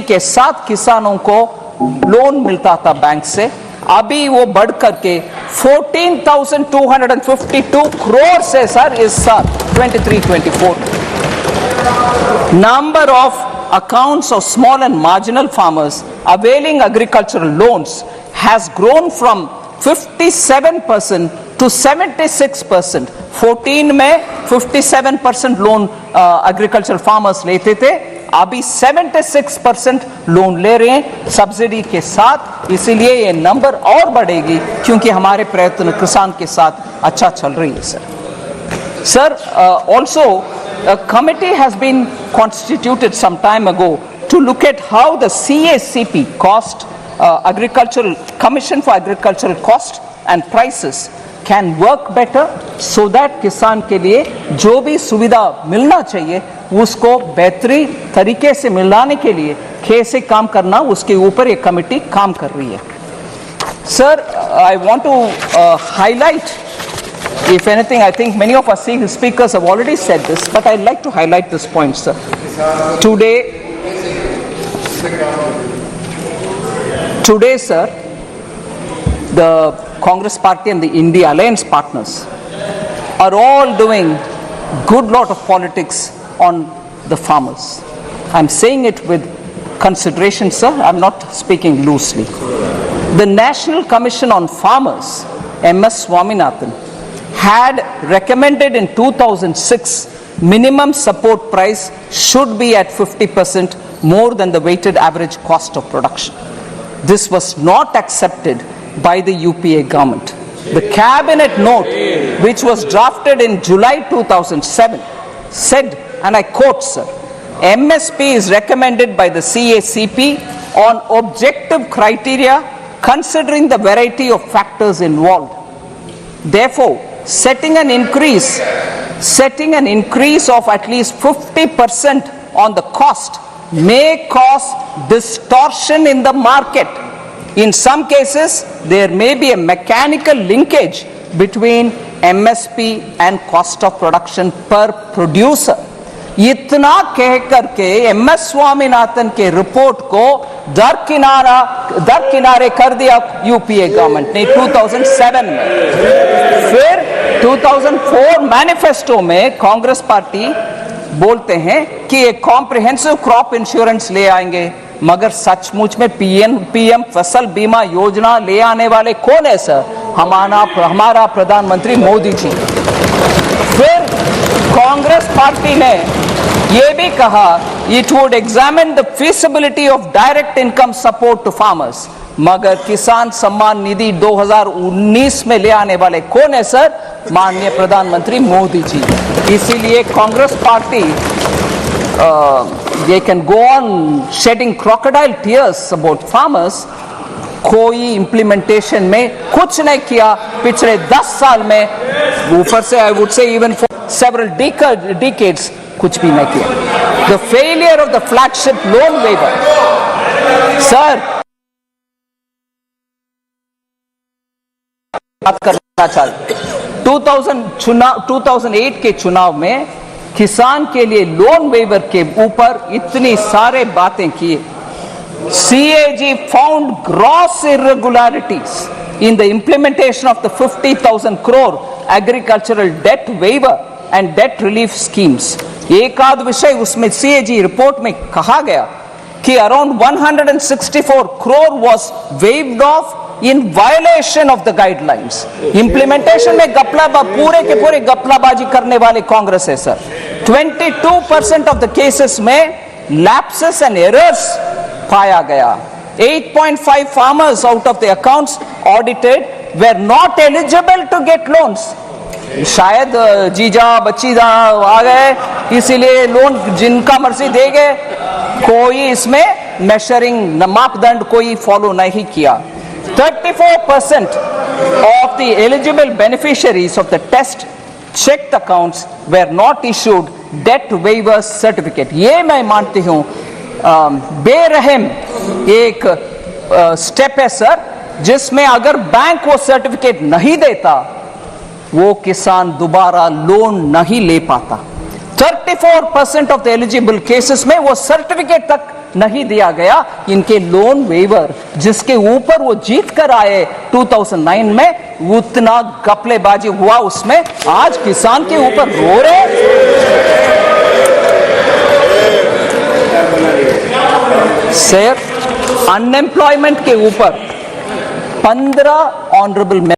के साथ किसानों को लोन मिलता था बैंक से, अभी वो बढ़ करके 14,252 करोड़ से सर इस साल 23-24 number of accounts of small and marginal farmers availing agricultural loans has grown from 57% to 76%. 14 में 57% लोन एग्रीकल्चर फार्मर्स लेते थे, अभी 76% लोन ले रहे हैं सब्सिडी के साथ। इसीलिए ये नंबर और बढ़ेगी क्योंकि हमारे प्रयत्न किसान के साथ अच्छा चल रही है sir. Sir, also a committee has been constituted some time ago to look at how the CACP cost, agricultural commission for agricultural cost and prices can work better so that किसान के लिए जो भी सुविधा मिलना चाहिए उसको बेहतरी तरीके से मिलाने के लिए कैसे काम करना, उसके ऊपर एक कमेटी काम कर रही है। Sir, I want to highlight, if anything, I think many of our speakers have already said this, but I'd like to highlight this point, sir. Today, sir, the Congress Party and the India Alliance partners are all doing good lot of politics on the farmers. I'm saying it with consideration, sir. I'm not speaking loosely. The National Commission on Farmers, M.S. Swaminathan, had recommended in 2006 minimum support price should be at 50% more than the weighted average cost of production. This was not accepted by the UPA government. The cabinet note, which was drafted in July 2007, said, and I quote, sir, MSP is recommended by the CACP on objective criteria considering the variety of factors involved. Therefore, setting an increase of at least 50% on the cost may cause distortion in the market. In some cases, there may be a mechanical linkage between MSP and cost of production per producer. इतना कह करके MS Swaminathan के report को दरकिनारे कर दिया UPA government ने 2007 में। फिर 2004 मैनिफेस्टो में कांग्रेस पार्टी बोलते हैं कि एक कॉम्प्रिहेंसिव क्रॉप इंश्योरेंस ले आएंगे, मगर सचमुच में पीएम फसल बीमा योजना ले आने वाले कौन है सर? हमारा प्रधानमंत्री मोदी जी। फिर कांग्रेस पार्टी ने ये भी कहा it would examine the feasibility of direct income support to farmers, मगर किसान सम्मान निधि 2019 में ले आने वाले कौन है सर? माननीय प्रधानमंत्री मोदी जी। इसीलिए Congress party they can go on shedding crocodile tears about farmers, कोई implementation में कुछ नहीं किया पिछले 10 साल में, ऊपर से I would say even for several decades कुछ भी नहीं किया। The failure of the flagship loan waiver, sir, बात करना चाहते 2008 के चुनाव में किसान के लिए लोन वेवर के ऊपर इतनी सारे बातें की। CAG found gross irregularities in the implementation of the 50,000 crore agricultural debt waiver and debt relief schemes. एक आध विषय उसमें CAG रिपोर्ट में कहा गया कि around 164 crore was waived off in violation of the guidelines. Implementation में पूरे के पूरे गपलाबाजी करने वाले कांग्रेस है सर। 22% of the cases में lapses and errors पाया गया। 8.5 farmers out of the accounts audited were not eligible to get loans. शायद जीजा बच्चीजा आ गए इसीलिए लोन जिनका मर्जी दे गए, कोई इसमें मेजरिंग मापदंड कोई फॉलो नहीं किया। 34% of the eligible beneficiaries of the test checked accounts were not issued debt waiver certificate. ये मैं मानती हूँ बेरहम एक स्टेप है सर, जिसमें अगर बैंक वो सर्टिफिकेट नहीं देता वो किसान दोबारा लोन नहीं ले पाता। 34% of the eligible cases में वो सर्टिफिकेट तक नहीं दिया गया। इनके लोन वेवर जिसके ऊपर वो जीत कर आए 2009 में, उतना गपलेबाजी हुआ उसमें, आज किसान के ऊपर रो रहे। सिर्फ अनएम्प्लॉयमेंट के ऊपर 15 ऑनरेबल